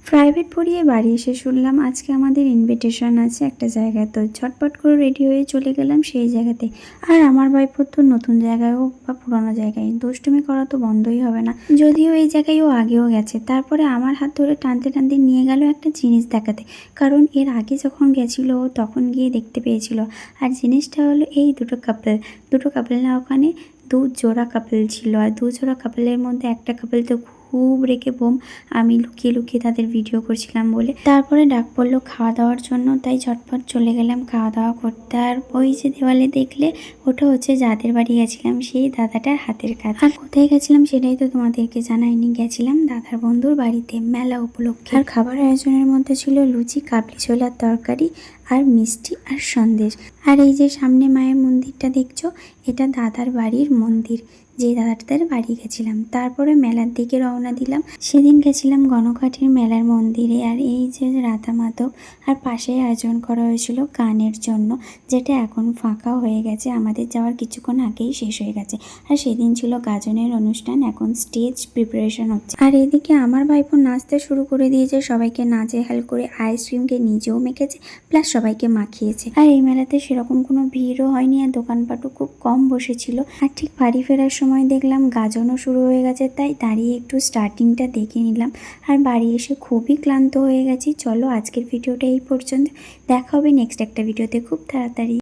Private পড়িয়ে বাড়ি এসে শুনলাম আজকে আমাদের ইনভিটেশন আছে একটা জায়গায়। তো ঝটপট করে রেডি হয়ে চলে গেলাম সেই জায়গাতে। আর আমার ভাইপোর তো নতুন জায়গায় হোক বা পুরোনো জায়গায় দুষ্টুমি করা তো বন্ধই হবে না। যদিও এই জায়গায় ও আগেও গেছে, তারপরে আমার হাত ধরে টানতে টানতে নিয়ে গেল একটা জিনিস দেখাতে। কারণ এর আগে যখন গেছিলো তখন গিয়ে দেখতে পেয়েছিল। আর জিনিসটা হলো এই দুটো কাপল না, ওখানে দু জোড়া কাপল ছিল। আর দু জোড়া কাপলের মধ্যে একটা কাপল তো খুব রেখে বোম। আমি লুকিয়ে লুকিয়ে তাদের ভিডিও করছিলাম বলে তারপরে ডাক পড়লো খাওয়া দাওয়ার জন্য, তাই ঝটপট চলে গেলাম খাওয়া দাওয়া করতে। আর ওই যে দেওয়ালে দেখলে ওটা হচ্ছে যাদের বাড়ি গেছিলাম সেই দাদাটার হাতের কাজ। আর কোথায় গেছিলাম সেটাই তো তোমাদেরকে জানাইনি। গেছিলাম দাদার বন্ধুর বাড়িতে মেলা উপলক্ষে। আর খাবার আয়োজনের মধ্যে ছিল লুচি, কাবলি ছোলার তরকারি আর মিষ্টি আর সন্দেশ। আর এই যে সামনে মায়ের মন্দিরটা দেখছো, এটা দাদার বাড়ির মন্দির, যে দাদাটাদের বাড়ি গেছিলাম। তারপরে মেলার দিকে রওনা দিলাম। সেদিন গেছিলাম গণকাঠির মেলার মন্দিরে। আর এই যে রাধা মাধব আর পাশে আয়োজন করা হয়েছিল গানের জন্য, যেটা এখন ফাঁকা হয়ে গেছে, আমাদের যাওয়ার কিছুক্ষণ আগেই শেষ হয়ে গেছে। আর সেদিন ছিল গাজনের অনুষ্ঠান, এখন স্টেজ প্রিপারেশন হচ্ছে। আর এদিকে আমার ভাইপো নাচতে শুরু করে দিয়েছে, সবাইকে নাচে হেল্প করে আইসক্রিমকে নিজেও মেখেছে প্লাস সবাইকে মাখিয়েছে। আর এই মেলাতে সেরকম কোনো ভিড়ও হয়নি আর দোকানপাটও খুব কম বসেছিল। আর ঠিক বাড়ি ফেরার সময় দেখলাম গাজনও শুরু হয়ে গেছে, তাই দাঁড়িয়ে একটু স্টার্টিংটা দেখে নিলাম। আর বাড়ি এসে খুবই ক্লান্ত হয়ে গেছি। চলো আজকের ভিডিওটা এই পর্যন্ত, দেখা হবে নেক্সট একটা ভিডিওতে খুব তাড়াতাড়ি।